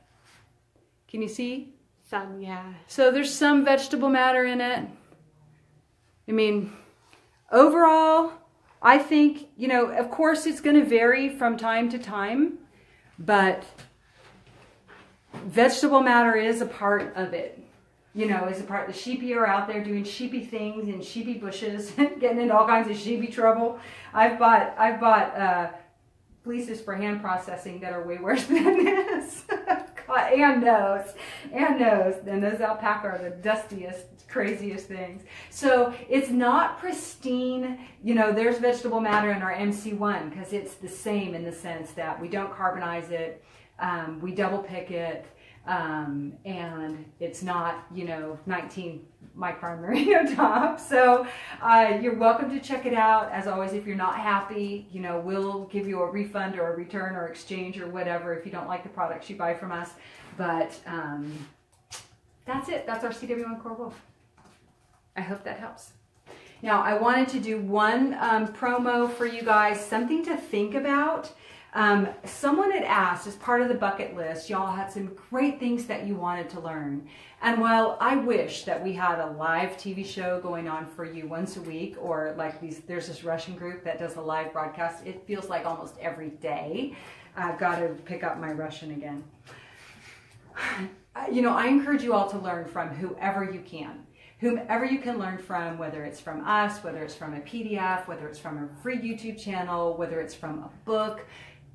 Can you see? Some, yeah. So there's some vegetable matter in it. I mean, overall, I think, you know, of course it's going to vary from time to time, but vegetable matter is a part of it. You know, is a part. The sheepy are out there doing sheepy things in sheepy bushes, getting into all kinds of sheepy trouble. I've bought fleeces for hand processing that are way worse than this. Anne knows. And those alpaca are the dustiest, craziest things. So it's not pristine. You know, there's vegetable matter in our MC1 because it's the same in the sense that we don't carbonize it, we double pick it, and it's not, you know, 19 micron merino top. So you're welcome to check it out. As always, if you're not happy, you know, we'll give you a refund or a return or exchange or whatever if you don't like the products you buy from us. But that's it. That's our CW1 core wool. I hope that helps. Now, I wanted to do one promo for you guys, something to think about. Someone had asked, as part of the bucket list, y'all had some great things that you wanted to learn. And while I wish that we had a live TV show going on for you once a week, or like there's this Russian group that does a live broadcast, it feels like almost every day. I've got to pick up my Russian again. You know, I encourage you all to learn from whoever you can. Whomever you can learn from, whether it's from us, whether it's from a PDF, whether it's from a free YouTube channel, whether it's from a book,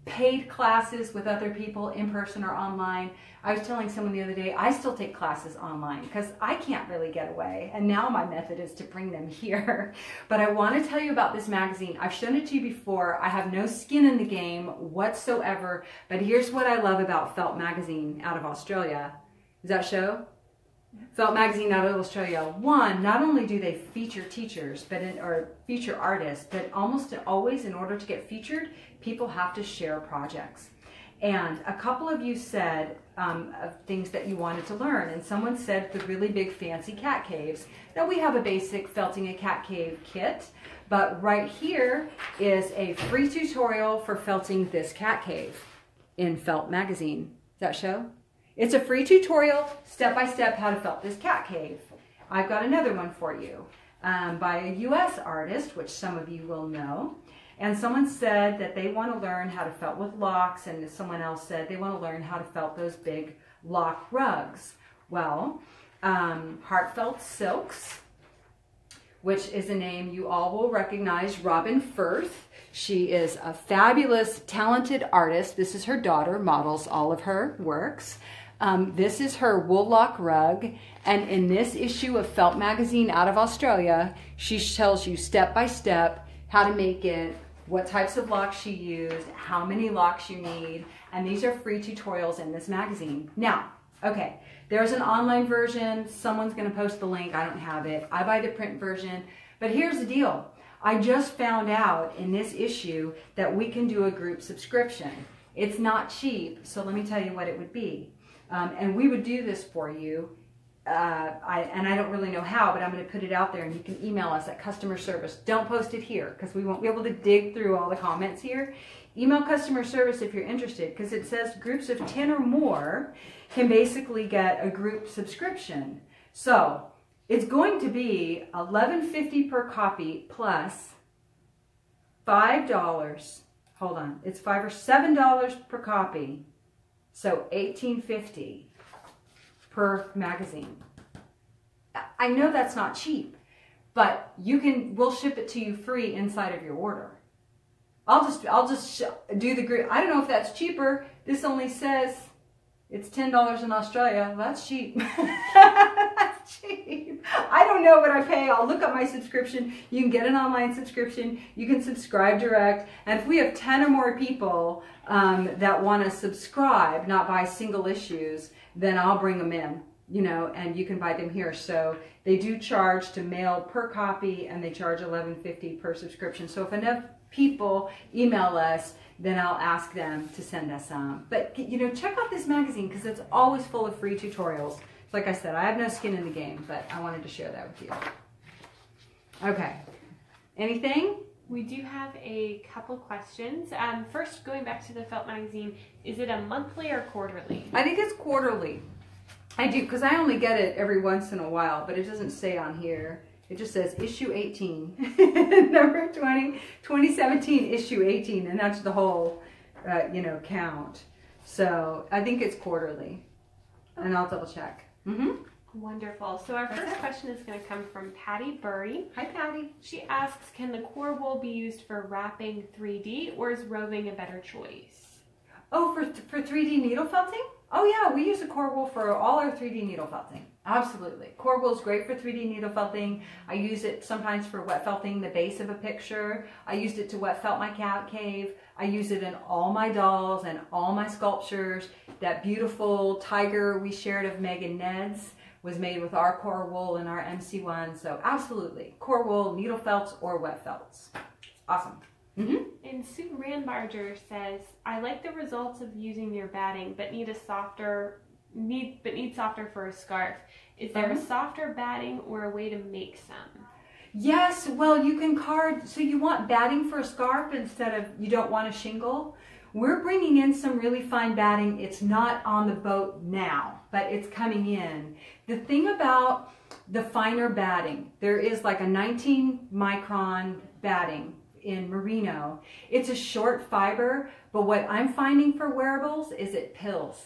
paid classes with other people in person or online. I was telling someone the other day, I still take classes online because I can't really get away. And now my method is to bring them here. But I want to tell you about this magazine. I've shown it to you before. I have no skin in the game whatsoever. But here's what I love about Felt Magazine out of Australia. Does that show? Felt Magazine out of Australia. One, not only do they feature teachers or feature artists, but almost always, in order to get featured, people have to share projects. And a couple of you said of things that you wanted to learn, and someone said the really big fancy cat caves. Now we have a basic felting a cat cave kit, but right here is a free tutorial for felting this cat cave. in Felt magazine. Does that show? It's a free tutorial, step-by-step, how to felt this cat cave. I've got another one for you by a U.S. artist, which some of you will know. And someone said that they want to learn how to felt with locks, and someone else said they want to learn how to felt those big lock rugs. Well, Heartfelt Silks, which is a name you all will recognize, Robin Firth. She is a fabulous, talented artist. This is her daughter, models all of her works. This is her wool lock rug, and in this issue of Felt magazine out of Australia, she tells you step by step how to make it, what types of locks she used, how many locks you need, and these are free tutorials in this magazine. Now, okay, there's an online version. Someone's going to post the link. I don't have it. I buy the print version, but here's the deal. I just found out in this issue that we can do a group subscription. It's not cheap, so let me tell you what it would be. And we would do this for you. I don't really know how, but I'm going to put it out there, and you can email us at customer service. Don't post it here because we won't be able to dig through all the comments here. Email customer service if you're interested, because it says groups of 10 or more can basically get a group subscription. So it's going to be $11.50 per copy plus $5. Hold on, it's $5 or $7 per copy. So $18.50 per magazine. I know that's not cheap, but we'll ship it to you free inside of your order. I'll just do the group. I don't know if that's cheaper. This only says it's $10 in Australia. That's cheap. That's cheap. I don't know what I pay. I'll look up my subscription. You can get an online subscription. You can subscribe direct. And if we have 10 or more people that want to subscribe, not buy single issues, then I'll bring them in, you know, and you can buy them here. So they do charge to mail per copy, and they charge $11.50 per subscription. So if enough people email us, then I'll ask them to send us some. But, you know, check out this magazine because it's always full of free tutorials. Like I said, I have no skin in the game, but I wanted to share that with you. Okay. Anything? We do have a couple questions. First, going back to the Felt magazine, is it a monthly or quarterly? I think it's quarterly. I do, because I only get it every once in a while, but it doesn't say on here. It just says issue 18, number 20, 2017 issue 18, and that's the whole, you know, count. So I think it's quarterly, and I'll double check. Wonderful. So our first question is going to come from Patty Burry. Hi, Patty. She asks, can the core wool be used for wrapping 3D, or is roving a better choice? Oh, for 3D needle felting? Oh yeah, we use the core wool for all our 3D needle felting. Absolutely. Core wool is great for 3D needle felting. I use it sometimes for wet felting the base of a picture. I used it to wet felt my cat cave. I use it in all my dolls and all my sculptures. That beautiful tiger we shared of Megan Ned's was made with our core wool and our MC1. So absolutely, core wool, needle felts, or wet felts. Awesome. And Sue Randbarger says, I like the results of using your batting, but need softer for a scarf. Is there a softer batting or a way to make some? Yes, well, you can card, so you want batting for a scarf instead of, you don't want a shingle. We're bringing in some really fine batting. It's not on the boat now, but it's coming in. The thing about the finer batting, there is like a 19 micron batting in merino. It's a short fiber, but what I'm finding for wearables is it pills.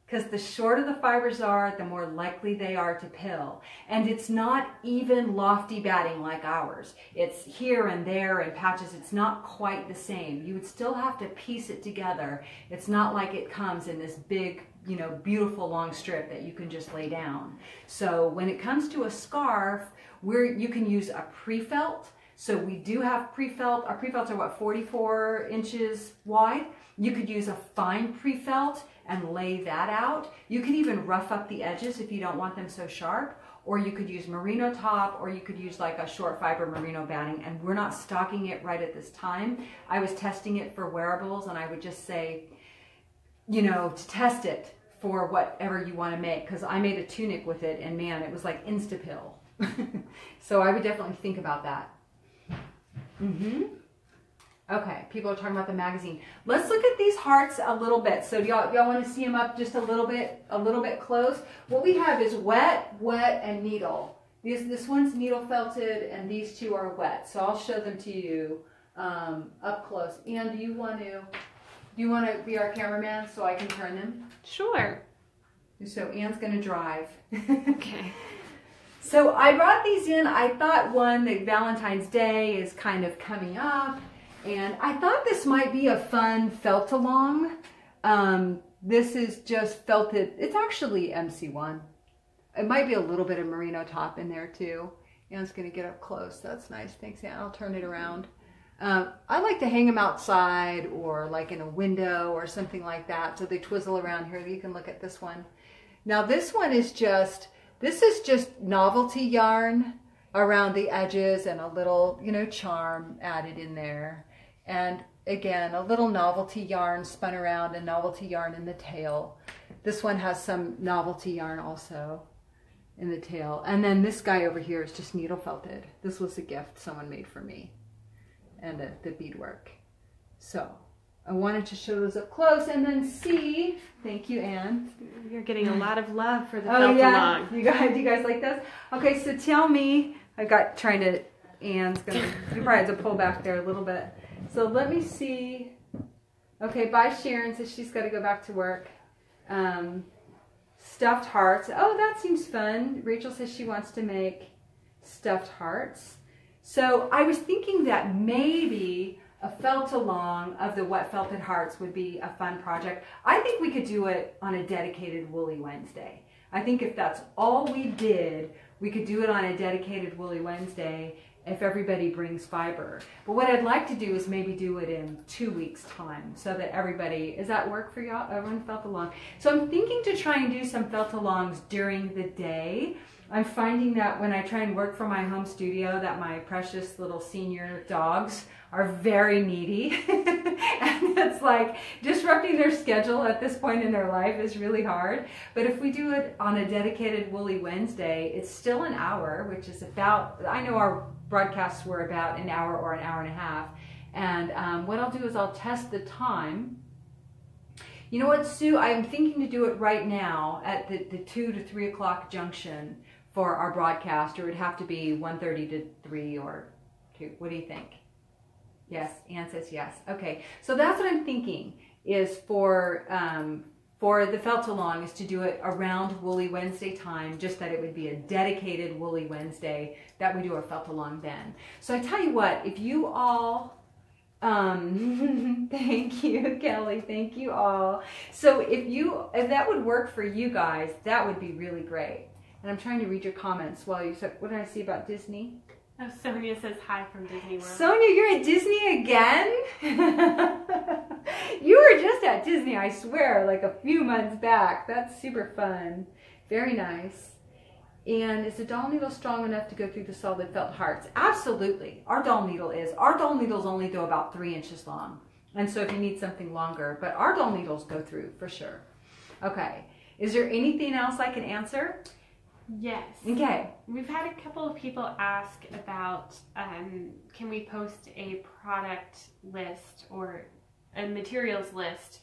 Because the shorter the fibers are, the more likely they are to pill. And it's not even lofty batting like ours. It's here and there in patches. It's not quite the same. You would still have to piece it together. It's not like it comes in this big, you know, beautiful long strip that you can just lay down. So when it comes to a scarf, you can use a pre-felt. So we do have pre-felt. Our pre-felts are what, 44 inches wide? You could use a fine pre-felt and lay that out. You could even rough up the edges if you don't want them so sharp, or you could use merino top, or you could use like a short fiber merino batting, and we're not stocking it right at this time. I was testing it for wearables, and I would just say, you know, to test it for whatever you want to make, because I made a tunic with it, and man, it was like Instapill. So I would definitely think about that. Okay, people are talking about the magazine. Let's look at these hearts a little bit. So y'all want to see them up just a little bit close? What we have is wet, and needle. This one's needle felted, and these two are wet. So I'll show them to you up close. Ann, do you want to be our cameraman so I can turn them? Sure. So Ann's going to drive. Okay. So I brought these in. I thought that Valentine's Day is kind of coming up. And I thought this might be a fun felt along. This is just felted. It's actually MC1. It might be a little bit of merino top in there too. Ann's going to get up close. That's nice. Thanks, Ann. I'll turn it around. I like to hang them outside or like in a window or something like that. So they twizzle around here. You can look at this one. Now this one is just novelty yarn around the edges and a little, charm added in there. And again, a little novelty yarn spun around and novelty yarn in the tail. This one has some novelty yarn also in the tail. And then this guy over here is just needle felted. This was a gift someone made for me. And the beadwork. So I wanted to show those up close and then see. Thank you, Ann. You're getting a lot of love for the felt along. You guys like those? Okay, so tell me. Ann's gonna. You probably have to pull back there a little bit. So let me see. Okay, bye Sharon says she's got to go back to work. Stuffed hearts. Oh, that seems fun. Rachel says she wants to make stuffed hearts. So I was thinking that maybe a felt along of the wet felted hearts would be a fun project. I think we could do it on a dedicated Woolly Wednesday. I think if that's all we did, we could do it on a dedicated Woolly Wednesday if everybody brings fiber. But what I'd like to do is maybe do it in 2 weeks' time so that everybody, does that work for y'all? Everyone felt along. So I'm thinking to try and do some felt alongs during the day. I'm finding that when I try and work from my home studio that my precious little senior dogs are very needy. And it's like disrupting their schedule at this point in their life is really hard. But if we do it on a dedicated Woolly Wednesday, it's still an hour, which is about, I know our broadcasts were about an hour or an hour and a half. And what I'll do is I'll test the time. You know what, Sue? I'm thinking to do it right now at the 2 to 3 o'clock junction for our broadcast, or it would have to be 1:30 to 3 or 2. What do you think? Yes, Ann says yes. Okay, so that's what I'm thinking is for the felt along is to do it around Woolly Wednesday time, just that it would be a dedicated Woolly Wednesday that we do our felt along then. So I tell you what, if you all thank you, Kelly. Thank you all. So if that would work for you guys, that would be really great. And I'm trying to read your comments while you said, what did I see about Disney? Oh, Sonia says hi from Disney World. Sonia, you're at Disney again? You were just at Disney, I swear, like a few months back. That's super fun. Very nice. And is the doll needle strong enough to go through the solid felt hearts? Absolutely. Our doll needle is. Our doll needles only go about 3 inches long. And so if you need something longer, but our doll needles go through for sure. Okay. Is there anything else I can answer? Yes. Okay. We've had a couple of people ask about can we post a product list or a materials list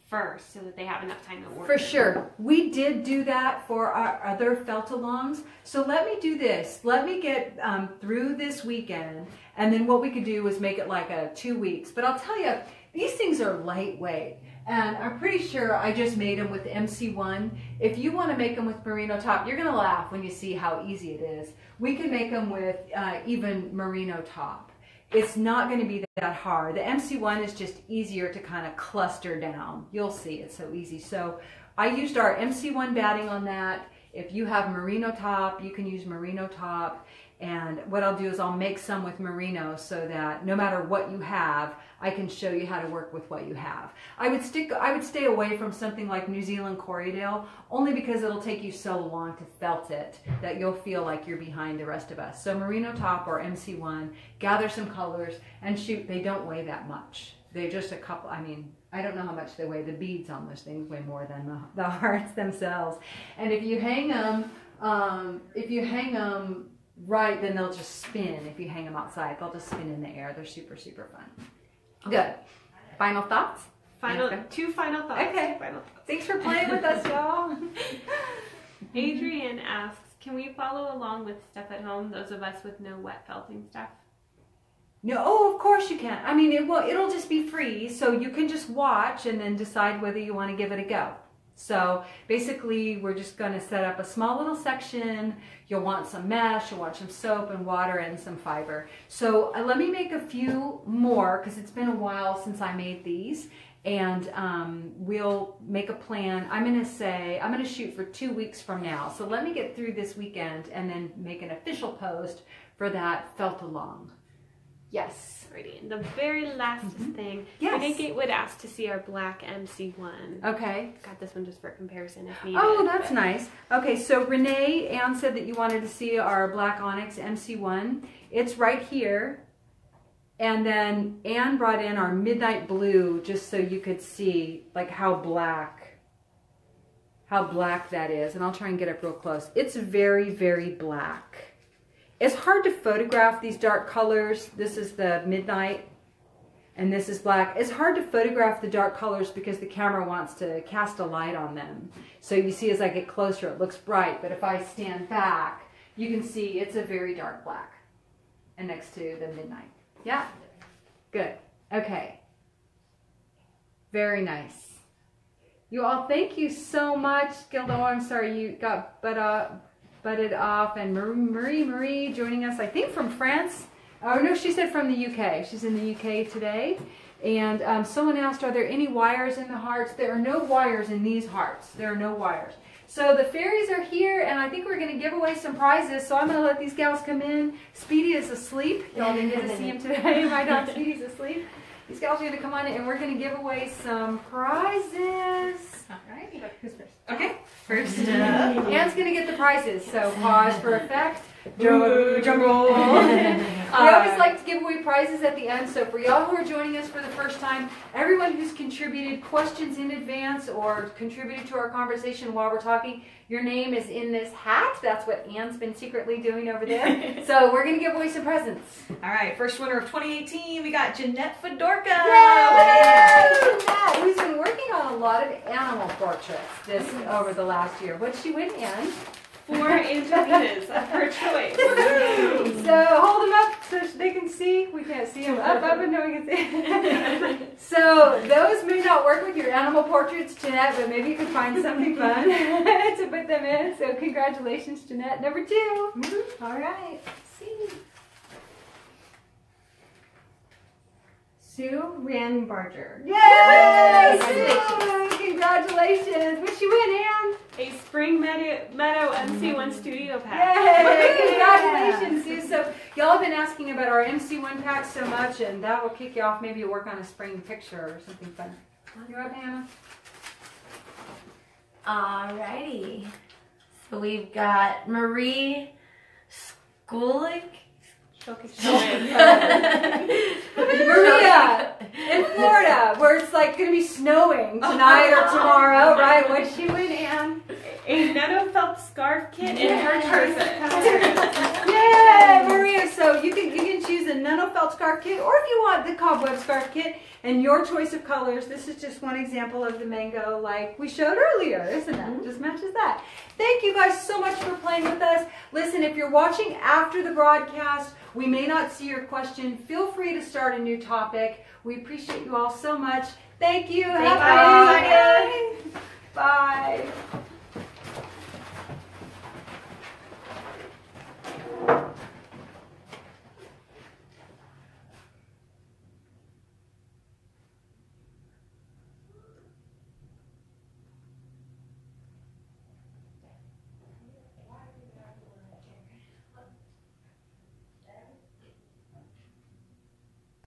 first so that they have enough time to order. For sure. We did do that for our other felt alongs. So let me do this. Let me get through this weekend, and then what we could do is make it like a 2 weeks. But I'll tell you, these things are lightweight. And I'm pretty sure I just made them with MC1. If you want to make them with merino top, you're going to laugh when you see how easy it is. We can make them with even merino top. It's not going to be that hard. The MC1 is just easier to kind of cluster down. You'll see, it's so easy. So I used our MC1 batting on that. If you have merino top, you can use merino top. And what I'll do is I'll make some with merino so that no matter what you have, I can show you how to work with what you have. I would stay away from something like New Zealand Corriedale only because it'll take you so long to felt it that you'll feel like you're behind the rest of us. So merino top or MC1, gather some colors and shoot. They don't weigh that much. They're just a couple, I mean, I don't know how much they weigh. The beads on those things weigh more than the hearts themselves. And if you hang them, right, then they'll just spin. If you hang them outside, they'll just spin in the air. They're super, super fun. Good. Final thoughts? Two final thoughts. Okay. Final thoughts. Thanks for playing with us, y'all. Adrienne asks, can we follow along with stuff at home, those of us with no wet felting stuff? No, oh, of course you can. I mean, it'll just be free, so you can just watch and then decide whether you want to give it a go. So basically, we're just going to set up a small little section. You'll want some mesh, you'll want some soap and water and some fiber. So let me make a few more because it's been a while since I made these. And we'll make a plan. I'm going to shoot for 2 weeks from now. So let me get through this weekend and then make an official post for that felt along. Yes. Alrighty, and the very last thing, Yes. Renee Gatewood asked to see our black MC1. Okay. Got this one just for comparison if needed. Oh, that's nice. Okay, so Renee, Ann said that you wanted to see our black onyx MC1. It's right here. And then Ann brought in our midnight blue just so you could see like how black that is. And I'll try and get up real close. It's very, very black. It's hard to photograph these dark colors. This is the midnight and this is black. It's hard to photograph the dark colors because the camera wants to cast a light on them. So you see as I get closer it looks bright, but if I stand back you can see it's a very dark black and next to the midnight. Yeah, good. Okay, very nice. You all, thank you so much. Gilda, I'm sorry you got butted off, and Marie joining us, I think from France. Oh no, she said from the UK. She's in the UK today. And someone asked, are there any wires in the hearts? There are no wires in these hearts. There are no wires. So the fairies are here, and I think we're going to give away some prizes. So I'm going to let these gals come in. Speedy is asleep. Y'all didn't get to see him today. My dog Speedy's asleep. These gals are going to come on in, and we're going to give away some prizes. All right. Who's first? Okay. First up. Ann's going to get the prizes, so pause for effect. Drum roll. We always like to give away prizes at the end, so for y'all who are joining us for the first time, everyone who's contributed questions in advance or contributed to our conversation while we're talking, your name is in this hat. That's what Ann's been secretly doing over there. So we're going to give away some presents. All right. First winner of 2018, we got Jeanette Fedorka. Yay! Jeanette, who's been working on a lot of animal portraits over the last year. What'd she win, Ann? 4 Angelinas of her choice. So hold them up so they can see. We can't see them. Up, and no one can see. So those may not work with your animal portraits, Jeanette, but maybe you can find something fun to put them in. So congratulations, Jeanette. Number 2. All right. Let's see. Sue Ranbarger. Yay! Sue! Congratulations. What'd she win, Ann? A Spring Meadow MC1 Studio Pack. Yay! Congratulations, Sue. So y'all have been asking about our MC1 pack so much, and that will kick you off. Maybe you'll work on a spring picture or something fun. You're up, Hannah. Alrighty. So we've got Marie Skulik. Maria in Florida, where it's like going to be snowing tonight or tomorrow, right? What'd she win, Ann? A Netto Felt Scarf Kit in her choice of colors. Yay, Maria! So you can choose a Nano Felt Scarf Kit, or if you want the Cobweb Scarf Kit and your choice of colors. This is just one example of the mango like we showed earlier, isn't it? Just matches that. Thank you guys so much for playing with us. Listen, if you're watching after the broadcast, we may not see your question. Feel free to start a new topic. We appreciate you all so much. Thank you. Bye. Bye.